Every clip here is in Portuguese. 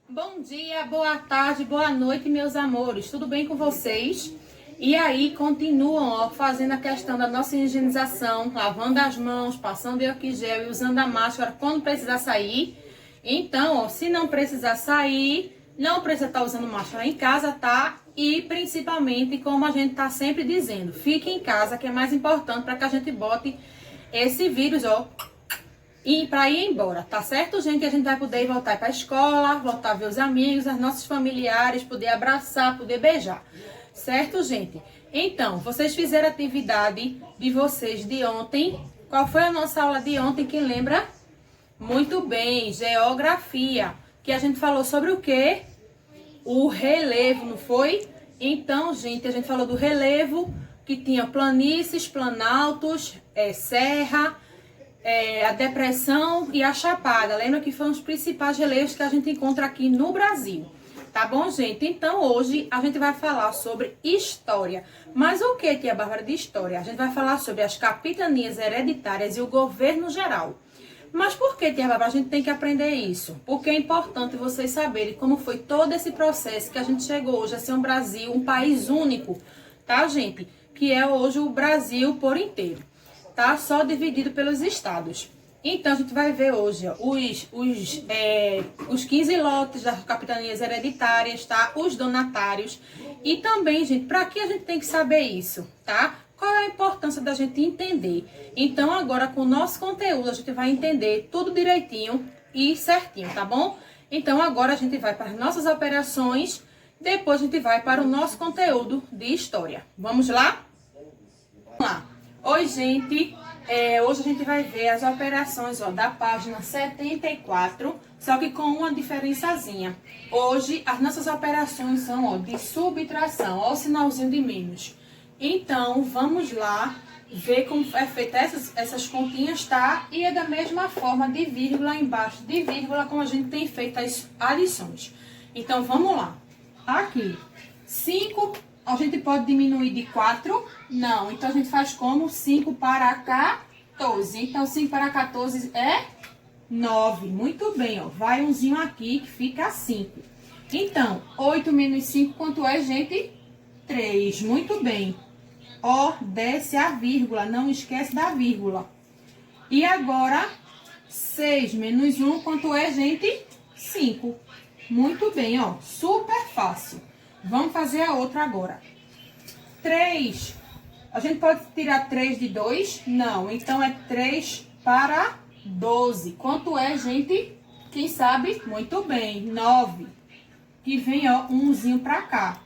Bom dia, boa tarde, boa noite, meus amores. Tudo bem com vocês? E aí, continuam fazendo a questão da nossa higienização, lavando as mãos, passando álcool gel e usando a máscara quando precisar sair. Então, se não precisar sair, não precisa estar usando máscara em casa, tá? E principalmente, como a gente tá sempre dizendo, fique em casa, que é mais importante para que a gente bote esse vírus, e para ir embora, tá certo, gente? A gente vai poder voltar para a escola, voltar a ver os amigos, os nossos familiares, poder abraçar, poder beijar. Certo, gente? Então, vocês fizeram a atividade de vocês de ontem. Qual foi a nossa aula de ontem? Quem lembra? Muito bem, geografia. Que a gente falou sobre o quê? O relevo, não foi? Então, gente, a gente falou do relevo, que tinha planícies, planaltos, serra, a depressão e a chapada. Lembra que foram os principais relevos que a gente encontra aqui no Brasil. Tá bom, gente? Então, hoje a gente vai falar sobre história. Mas o que, tia Bárbara, de história? A gente vai falar sobre as capitanias hereditárias e o governo geral. Mas por que, tia Bárbara, a gente tem que aprender isso? Porque é importante vocês saberem como foi todo esse processo que a gente chegou hoje a ser um Brasil, um país único, tá, gente? Que é hoje o Brasil por inteiro. Tá? Só dividido pelos estados. Então, a gente vai ver hoje os 15 lotes das capitanias hereditárias, tá? Os donatários. E também, gente, para que a gente tem que saber isso, tá? Qual é a importância da gente entender? Então, agora, com o nosso conteúdo, a gente vai entender tudo direitinho e certinho, tá bom? Então, agora a gente vai para as nossas operações, depois a gente vai para o nosso conteúdo de história. Vamos lá? Vamos lá. Oi, gente, hoje a gente vai ver as operações da página 74, só que com uma diferençazinha. Hoje as nossas operações são de subtração, o sinalzinho de menos. Então, vamos lá ver como é feita essas continhas, tá? E é da mesma forma de vírgula embaixo de vírgula, como a gente tem feito as adições. Então, vamos lá. Aqui, 5... A gente pode diminuir de 4? Não. Então, a gente faz como? 5 para 14. Então, 5 para 14 é 9. Muito bem, ó. Vai umzinho aqui que fica 5. Então, 8 menos 5, quanto é, gente? 3. Muito bem. Ó, desce a vírgula. Não esquece da vírgula. E agora, 6 menos 1, quanto é, gente? 5. Muito bem, ó. Super fácil. Vamos fazer a outra agora. 3. A gente pode tirar 3 de 2? Não. Então, é 3 para 12. Quanto é, gente? Quem sabe? Muito bem. 9. Que vem, ó, umzinho para cá.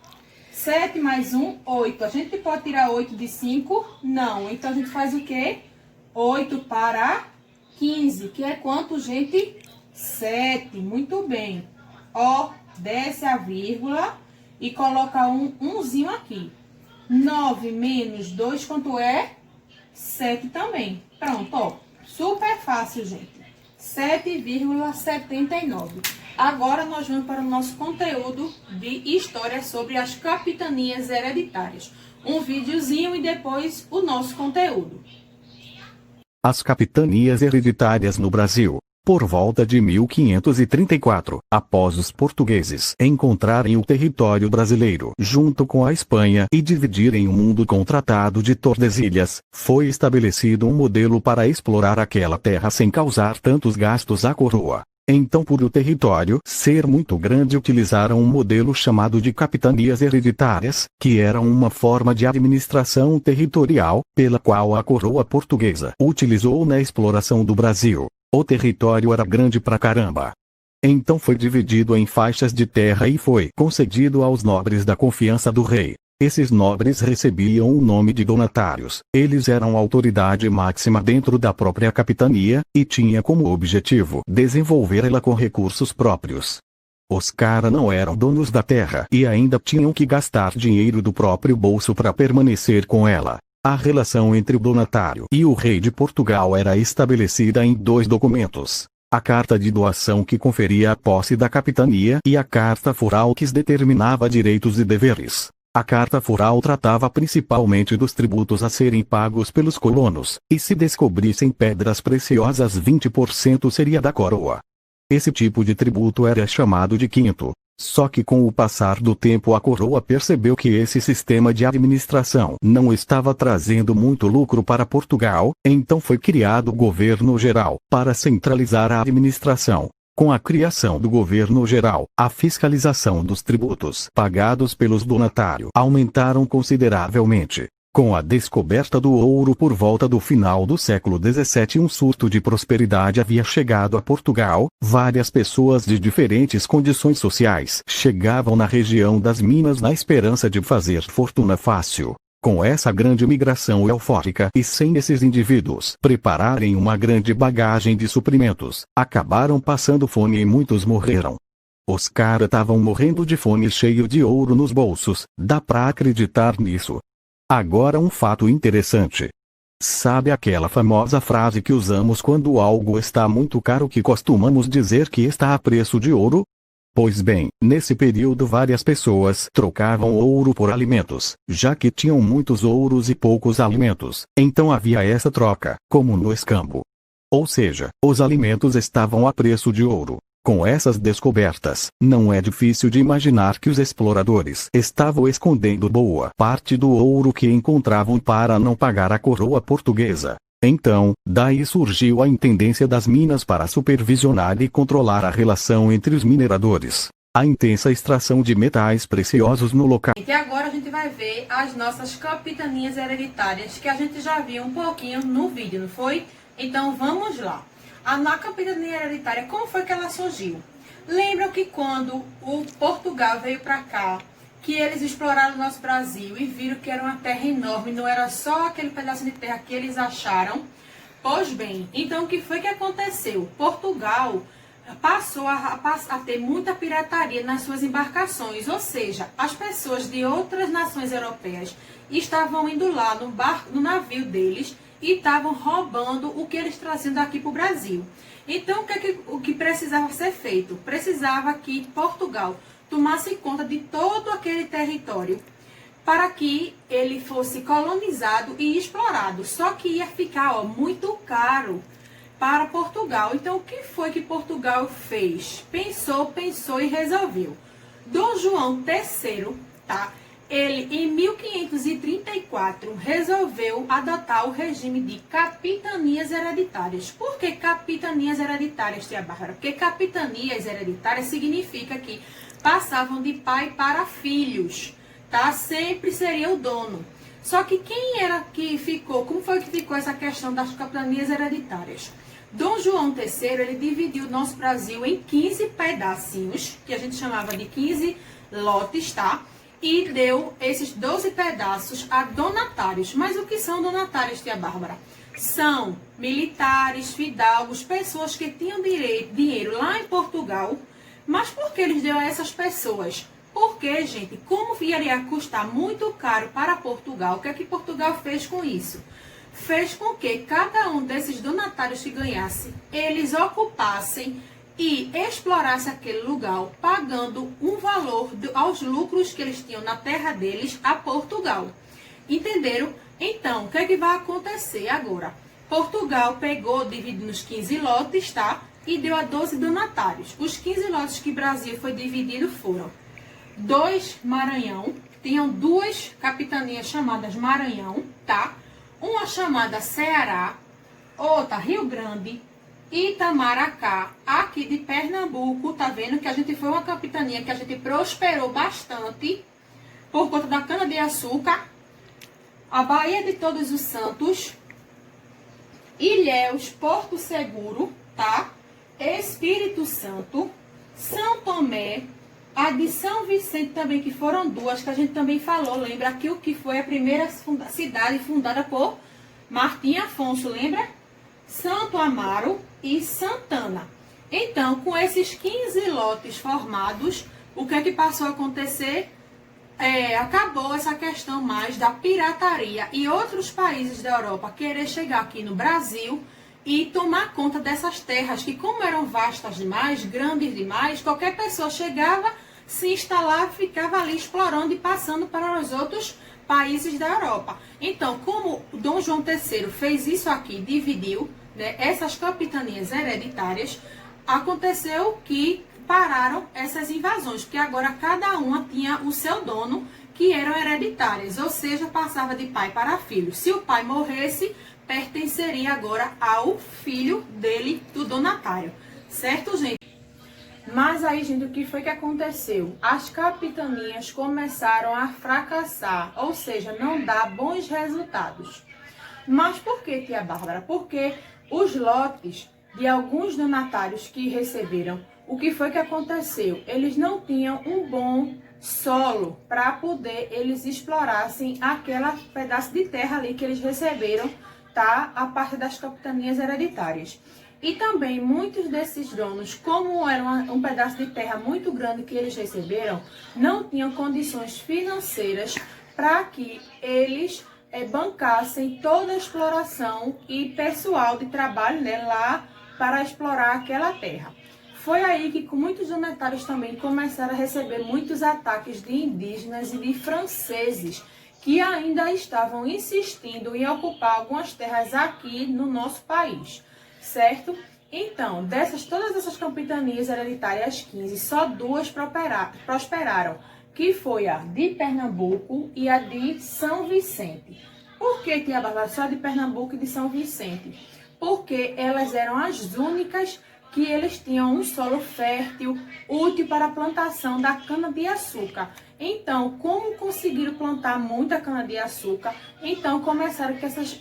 7 mais 1, 8. A gente pode tirar 8 de 5? Não. Então, a gente faz o quê? 8 para 15. Que é quanto, gente? 7. Muito bem. Ó, desce a vírgula. E coloca umzinho aqui. 9 menos 2, quanto é? 7 também. Pronto, ó. Super fácil, gente. 7,79. Agora, nós vamos para o nosso conteúdo de história sobre as capitanias hereditárias. Um videozinho e depois o nosso conteúdo. As capitanias hereditárias no Brasil. Por volta de 1534, após os portugueses encontrarem o território brasileiro junto com a Espanha e dividirem o mundo com o Tratado de Tordesilhas, foi estabelecido um modelo para explorar aquela terra sem causar tantos gastos à coroa. Então, por o território ser muito grande, utilizaram um modelo chamado de capitanias hereditárias, que era uma forma de administração territorial, pela qual a coroa portuguesa utilizou na exploração do Brasil. O território era grande pra caramba. Então foi dividido em faixas de terra e foi concedido aos nobres da confiança do rei. Esses nobres recebiam o nome de donatários. Eles eram a autoridade máxima dentro da própria capitania, e tinha como objetivo desenvolver ela com recursos próprios. Os caras não eram donos da terra e ainda tinham que gastar dinheiro do próprio bolso para permanecer com ela. A relação entre o donatário e o rei de Portugal era estabelecida em 2 documentos. A carta de doação, que conferia a posse da capitania, e a carta foral, que determinava direitos e deveres. A carta foral tratava principalmente dos tributos a serem pagos pelos colonos, e se descobrissem pedras preciosas 20% seria da coroa. Esse tipo de tributo era chamado de quinto. Só que com o passar do tempo a coroa percebeu que esse sistema de administração não estava trazendo muito lucro para Portugal, então foi criado o governo geral, para centralizar a administração. Com a criação do governo geral, a fiscalização dos tributos pagados pelos donatários aumentaram consideravelmente. Com a descoberta do ouro por volta do final do século XVII, um surto de prosperidade havia chegado a Portugal. Várias pessoas de diferentes condições sociais chegavam na região das minas na esperança de fazer fortuna fácil. Com essa grande migração eufórica e sem esses indivíduos prepararem uma grande bagagem de suprimentos, acabaram passando fome e muitos morreram. Os caras estavam morrendo de fome cheio de ouro nos bolsos, dá pra acreditar nisso. Agora um fato interessante. Sabe aquela famosa frase que usamos quando algo está muito caro, que costumamos dizer que está a preço de ouro? Pois bem, nesse período várias pessoas trocavam ouro por alimentos, já que tinham muitos ouros e poucos alimentos. Então havia essa troca, como no escambo. Ou seja, os alimentos estavam a preço de ouro. Com essas descobertas, não é difícil de imaginar que os exploradores estavam escondendo boa parte do ouro que encontravam para não pagar a coroa portuguesa. Então, daí surgiu a intendência das minas para supervisionar e controlar a relação entre os mineradores. A intensa extração de metais preciosos no local. E agora a gente vai ver as nossas capitanias hereditárias, que a gente já viu um pouquinho no vídeo, não foi? Então vamos lá. A capitania hereditária, como foi que ela surgiu? Lembram que quando o Portugal veio para cá, que eles exploraram o nosso Brasil e viram que era uma terra enorme, não era só aquele pedaço de terra que eles acharam? Pois bem, então o que foi que aconteceu? Portugal passou a ter muita pirataria nas suas embarcações, ou seja, as pessoas de outras nações europeias estavam indo lá no navio deles e estavam roubando o que eles traziam daqui para o Brasil. Então, o que precisava ser feito? Precisava que Portugal tomasse conta de todo aquele território para que ele fosse colonizado e explorado. Só que ia ficar muito caro para Portugal. Então, o que foi que Portugal fez? Pensou e resolveu. Dom João III, tá? Ele, em 1534, resolveu adotar o regime de capitanias hereditárias. Por que capitanias hereditárias, tia Bárbara? Porque capitanias hereditárias significa que passavam de pai para filhos, tá? Sempre seria o dono. Só que quem era que ficou? Como foi que ficou essa questão das capitanias hereditárias? Dom João III, ele dividiu o nosso Brasil em 15 pedacinhos, que a gente chamava de 15 lotes, tá? E deu esses 12 pedaços a donatários. Mas o que são donatários, tia Bárbara? São militares, fidalgos, pessoas que tinham dinheiro lá em Portugal. Mas por que eles deu a essas pessoas? Porque, gente, como iria custar muito caro para Portugal, o que é que Portugal fez com isso? Fez com que cada um desses donatários que ganhasse, eles ocupassem e explorasse aquele lugar, pagando um valor aos lucros que eles tinham na terra deles a Portugal. Entenderam? Então, o que é que vai acontecer agora? Portugal pegou, dividiu nos 15 lotes, tá? E deu a 12 donatários. Os 15 lotes que o Brasil foi dividido foram 2 Maranhão, tinham 2 capitanias chamadas Maranhão, tá? Uma chamada Ceará, outra Rio Grande, Itamaracá, aqui de Pernambuco, tá vendo que a gente foi uma capitania que a gente prosperou bastante por conta da cana-de-açúcar, a Baía de Todos os Santos, Ilhéus, Porto Seguro, tá? Espírito Santo, São Tomé, a de São Vicente também, que foram 2, que a gente também falou, lembra aqui o que foi a primeira cidade fundada por Martim Afonso, lembra? Santo Amaro e Santana. Então, com esses 15 lotes formados, o que é que passou a acontecer? Acabou essa questão mais da pirataria e outros países da Europa querer chegar aqui no Brasil e tomar conta dessas terras, que como eram vastas demais, grandes demais, qualquer pessoa chegava, se instalava, ficava ali explorando e passando para os outros países da Europa. Então, como Dom João III fez isso aqui, dividiu, né, essas capitanias hereditárias, aconteceu que pararam essas invasões, porque agora cada uma tinha o seu dono, que eram hereditárias, ou seja, passava de pai para filho. Se o pai morresse, pertenceria agora ao filho dele, do donatário. Certo, gente? Mas aí, gente, o que foi que aconteceu? As capitanias começaram a fracassar, ou seja, não dar bons resultados. Mas por que, tia Bárbara? Porque os lotes de alguns donatários que receberam, o que foi que aconteceu? Eles não tinham um bom solo para poder eles explorassem aquela pedaço de terra ali que eles receberam, tá? A parte das capitanias hereditárias. E também muitos desses donos, como era um pedaço de terra muito grande que eles receberam, não tinham condições financeiras para que eles bancassem toda a exploração e pessoal de trabalho, né, lá para explorar aquela terra. Foi aí que muitos donatários também começaram a receber muitos ataques de indígenas e de franceses que ainda estavam insistindo em ocupar algumas terras aqui no nosso país, certo? Então, todas essas capitanias hereditárias 15, só duas prosperaram, que foi a de Pernambuco e a de São Vicente. Por que, tia Bárbara, só de Pernambuco e de São Vicente? Porque elas eram as únicas que eles tinham um solo fértil, útil para a plantação da cana-de-açúcar. Então, como conseguiram plantar muita cana-de-açúcar, então começaram que essas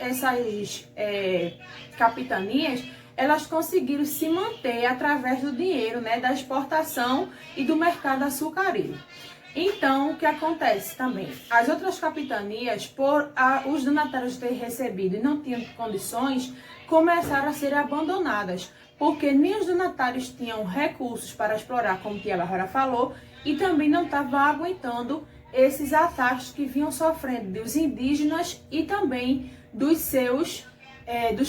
capitanias, elas conseguiram se manter através do dinheiro, né, da exportação e do mercado açucareiro. Então, o que acontece também? As outras capitanias, por os donatários terem recebido e não tinham condições, começaram a ser abandonadas, porque nem os donatários tinham recursos para explorar, como a tia Bárbara falou, e também não estavam aguentando esses ataques que vinham sofrendo dos indígenas e também dos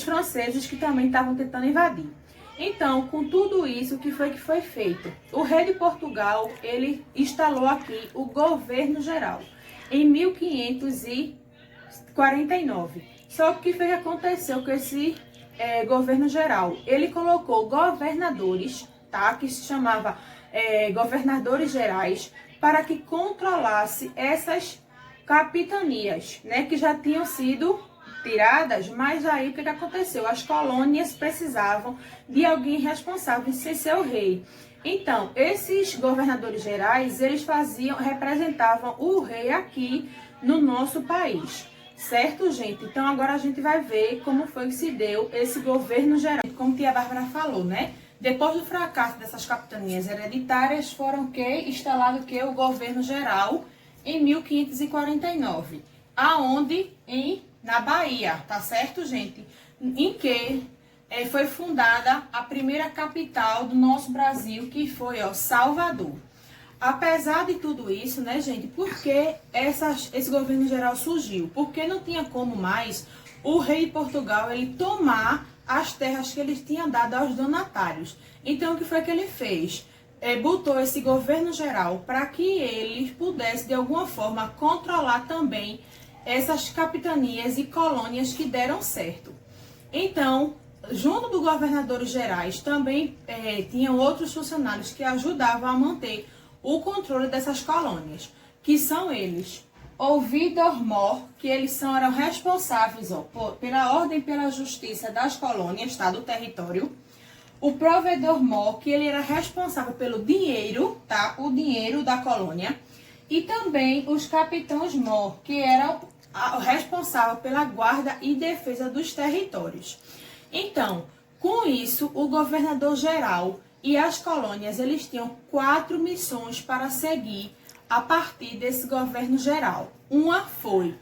franceses que também estavam tentando invadir. Então, com tudo isso, o que foi feito? O rei de Portugal, ele instalou aqui o governo geral em 1549. Só que o que foi que aconteceu com esse governo geral? Ele colocou governadores, tá? Que se chamava governadores gerais, para que controlasse essas capitanias, né? Que já tinham sido tiradas, mas aí o que aconteceu? As colônias precisavam de alguém responsável sem ser o rei. Então, esses governadores gerais, eles representavam o rei aqui no nosso país. Certo, gente? Então, agora a gente vai ver como foi que se deu esse governo geral. Como a tia Bárbara falou, né? Depois do fracasso dessas capitanias hereditárias, foram instalado o governo geral em 1549. Aonde? Na Bahia, tá certo, gente? Em que foi fundada a primeira capital do nosso Brasil, que foi Salvador. Apesar de tudo isso, né, gente, por que esse governo geral surgiu? Porque não tinha como mais o rei de Portugal ele tomar as terras que ele tinha dado aos donatários. Então, o que foi que ele fez? Botou esse governo geral para que ele pudesse, de alguma forma, controlar também essas capitanias e colônias que deram certo. Então, junto dos governadores gerais, também tinham outros funcionários que ajudavam a manter o controle dessas colônias, que são eles: ouvidor-mor, que eles eram responsáveis pela ordem e pela justiça das colônias, tá, do território. O provedor-mor, que ele era responsável pelo dinheiro, tá, o dinheiro da colônia. E também os capitães-mor, que eram responsáveis pela guarda e defesa dos territórios. Então, com isso, o governador geral e as colônias, eles tinham 4 missões para seguir a partir desse governo geral. Uma foi,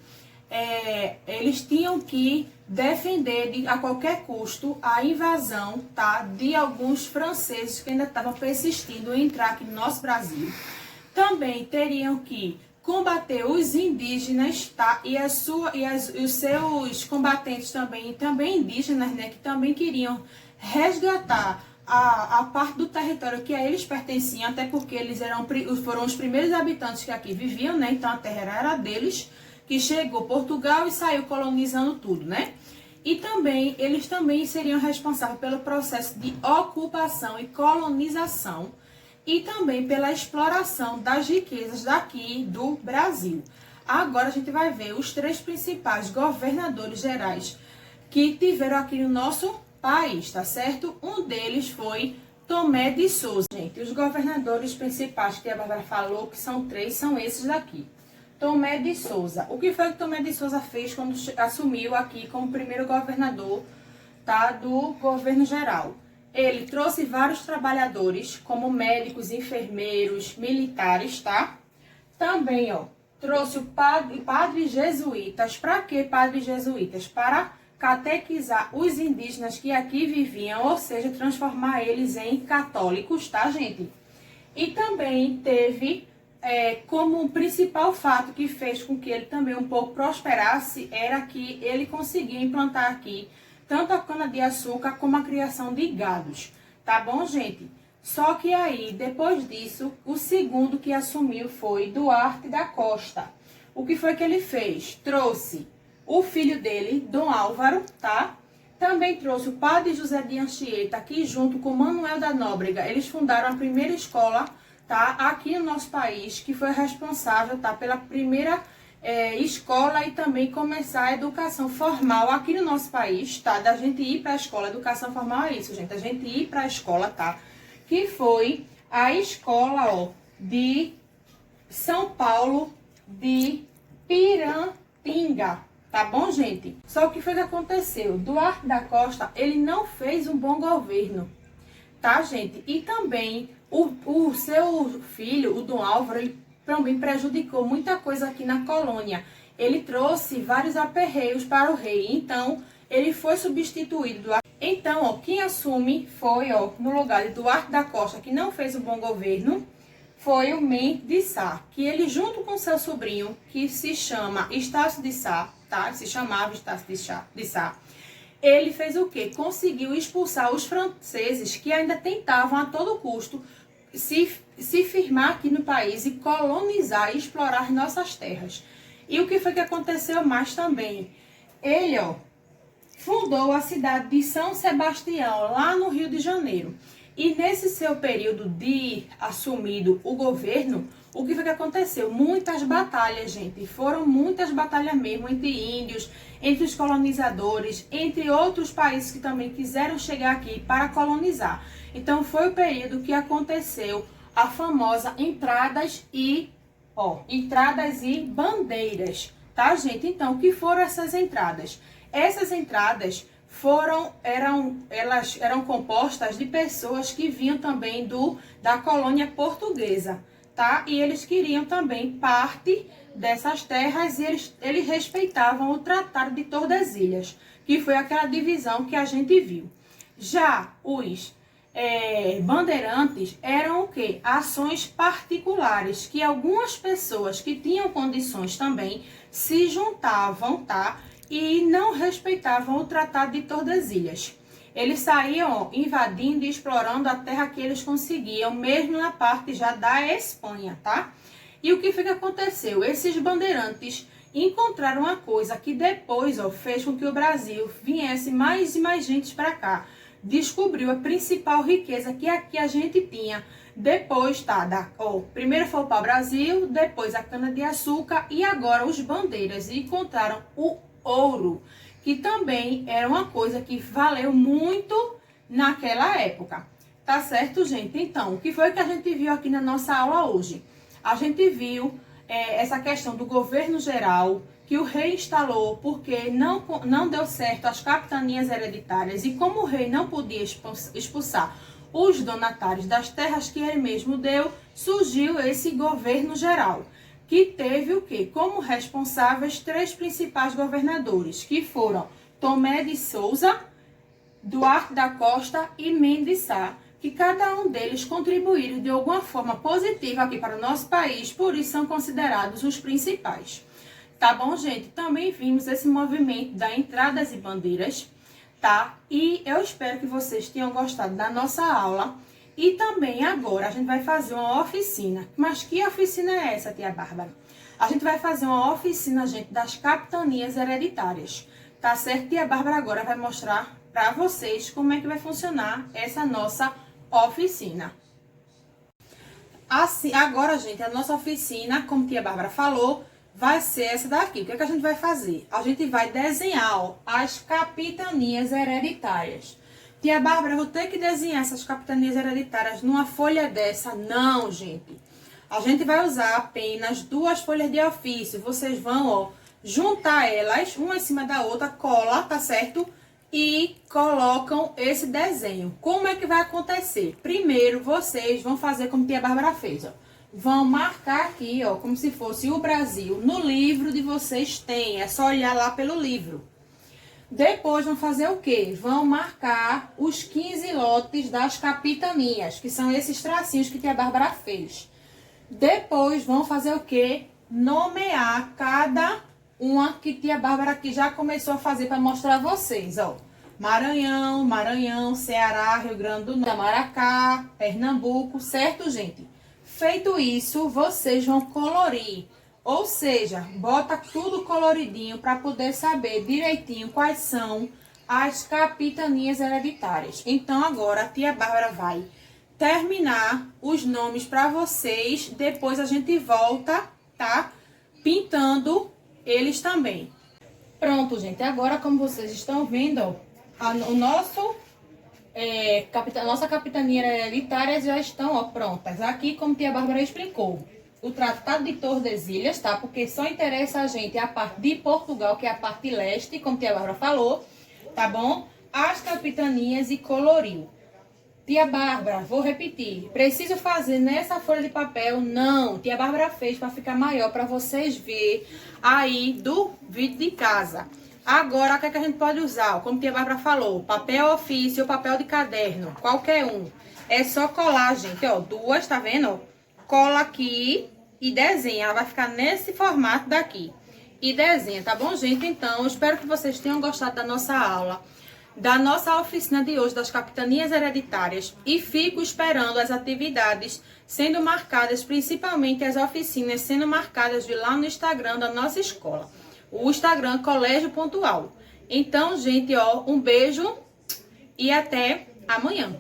eles tinham que defender a qualquer custo a invasão, tá, de alguns franceses que ainda estavam persistindo em entrar aqui no nosso Brasil. Também teriam que combater os indígenas, tá, e os seus combatentes também indígenas, né, que também queriam resgatar a parte do território que a eles pertenciam, até porque eles foram os primeiros habitantes que aqui viviam, né? Então a terra era deles, que chegou Portugal e saiu colonizando tudo, né? E também, eles também seriam responsáveis pelo processo de ocupação e colonização e também pela exploração das riquezas daqui do Brasil. Agora a gente vai ver os 3 principais governadores gerais que tiveram aqui no nosso país, tá certo? Um deles foi Tomé de Souza. Gente, os governadores principais que a Bárbara falou, que são 3, são esses daqui. Tomé de Souza. O que foi que Tomé de Souza fez quando assumiu aqui como primeiro governador, tá, do governo geral? Ele trouxe vários trabalhadores, como médicos, enfermeiros, militares, tá? Também, ó, trouxe padres jesuítas. Para que padres jesuítas? Para catequizar os indígenas que aqui viviam, ou seja, transformar eles em católicos, tá, gente? E também teve como um principal fato que fez com que ele também um pouco prosperasse, era que ele conseguia implantar aqui tanto a cana-de-açúcar como a criação de gados, tá bom, gente? Só que aí, depois disso, o segundo que assumiu foi Duarte da Costa. O que foi que ele fez? Trouxe o filho dele, Dom Álvaro, tá? Também trouxe o padre José de Anchieta, que junto com Manuel da Nóbrega, eles fundaram a primeira escola, tá, aqui no nosso país, que foi responsável, tá, pela primeira escola e também começar a educação formal aqui no nosso país, tá? Da gente ir para a escola, educação formal é isso, gente, a gente ir para a escola, tá? Que foi a escola, ó, de São Paulo de Pirantinga, tá bom, gente? Só que foi que aconteceu, Duarte da Costa, ele não fez um bom governo, tá, gente? E também o seu filho, o Dom Álvaro, ele também prejudicou muita coisa aqui na colônia. Ele trouxe vários aperreios para o rei, então ele foi substituído. Então, ó, quem assume foi, ó, no lugar de Duarte da Costa, que não fez um bom governo, foi o Mendes de Sá, que ele junto com seu sobrinho, que se chama Estácio de Sá, tá? Se chamava Estácio de Sá. Ele fez o quê? Conseguiu expulsar os franceses que ainda tentavam a todo custo se firmar aqui no país e colonizar e explorar nossas terras. E o que foi que aconteceu mais também? Ele, ó, fundou a cidade de São Sebastião, lá no Rio de Janeiro. E nesse seu período de assumido o governo, o que foi que aconteceu? Muitas batalhas, gente. Foram muitas batalhas mesmo entre índios, entre os colonizadores, entre outros países que também quiseram chegar aqui para colonizar. Então foi o período que aconteceu a famosa entradas e bandeiras, tá, gente? Então, o que foram essas entradas? Essas entradas elas eram compostas de pessoas que vinham também da colônia portuguesa, tá? E eles queriam também parte dessas terras e eles respeitavam o Tratado de Tordesilhas, que foi aquela divisão que a gente viu. Já os bandeirantes eram o quê? Ações particulares, que algumas pessoas que tinham condições também se juntavam, tá? E não respeitavam o Tratado de Tordesilhas. Eles saíam invadindo e explorando a terra que eles conseguiam, mesmo na parte já da Espanha, tá? E o que foi que aconteceu? Esses bandeirantes encontraram uma coisa que depois fez com que o Brasil viesse mais e mais gente para cá. Descobriu a principal riqueza que aqui a gente tinha. Depois, tá, primeiro foi o pau-brasil, depois a cana-de-açúcar e agora os bandeiras. E encontraram o ouro, que também era uma coisa que valeu muito naquela época. Tá certo, gente? Então, o que foi que a gente viu aqui na nossa aula hoje? A gente viu essa questão do governo geral, que o rei instalou porque não deu certo as capitanias hereditárias e como o rei não podia expulsar os donatários das terras que ele mesmo deu, surgiu esse governo geral, que teve o quê? Como responsáveis 3 principais governadores, que foram Tomé de Souza, Duarte da Costa e Mendes de Sá, que cada um deles contribuíram de alguma forma positiva aqui para o nosso país, por isso são considerados os principais. Tá bom, gente? Também vimos esse movimento da entradas e bandeiras, tá? E eu espero que vocês tenham gostado da nossa aula. E também agora a gente vai fazer uma oficina. Mas que oficina é essa, tia Bárbara? A gente vai fazer uma oficina, gente, das capitanias hereditárias. tá certo? E a Bárbara agora vai mostrar para vocês como é que vai funcionar essa nossa oficina. Assim, agora, gente, a nossa oficina, como tia Bárbara falou, vai ser essa daqui. O que é que a gente vai fazer? A gente vai desenhar, ó, as capitanias hereditárias. Tia Bárbara, eu vou ter que desenhar essas capitanias hereditárias numa folha dessa? Não, gente. A gente vai usar apenas 2 folhas de ofício. Vocês vão, ó, juntar elas, uma em cima da outra, cola, tá certo? E colocam esse desenho. Como é que vai acontecer? Primeiro, vocês vão fazer como tia Bárbara fez, ó. Vão marcar aqui, ó, como se fosse o Brasil. No livro de vocês tem, é só olhar lá pelo livro. Depois vão fazer o quê? Vão marcar os 15 lotes das capitanias, que são esses tracinhos que tia Bárbara fez. Depois vão fazer o quê? Nomear cada uma que tia Bárbara aqui já começou a fazer para mostrar a vocês, ó. Maranhão, Ceará, Rio Grande do Norte, Maracá, Pernambuco, certo, gente? Feito isso, vocês vão colorir. Ou seja, bota tudo coloridinho para poder saber direitinho quais são as capitanias hereditárias. Então, agora a tia Bárbara vai terminar os nomes para vocês. Depois a gente volta, tá? Pintando eles também. Pronto, gente. Agora, como vocês estão vendo, ó, a nossa capitania hereditária já estão, ó, prontas. Aqui, como tia Bárbara explicou. O Tratado de Tordesilhas, tá? Porque só interessa a gente a parte de Portugal, que é a parte leste, como tia Bárbara falou, tá bom? As capitanias e coloriu. Tia Bárbara, vou repetir. Preciso fazer nessa folha de papel? Não. Tia Bárbara fez para ficar maior, para vocês verem aí do vídeo de casa. Agora, o que é que a gente pode usar? Como tia Bárbara falou, papel ofício, papel de caderno, qualquer um. É só colar, gente, ó, 2, tá vendo? Cola aqui e desenha. Ela vai ficar nesse formato daqui. E desenha, tá bom, gente? Então, eu espero que vocês tenham gostado da nossa aula, da nossa oficina de hoje, das capitanias hereditárias. E fico esperando as atividades sendo marcadas, principalmente as oficinas sendo marcadas de lá no Instagram da nossa escola. O Instagram Colégio Pontual. Então, gente, ó, um beijo e até amanhã.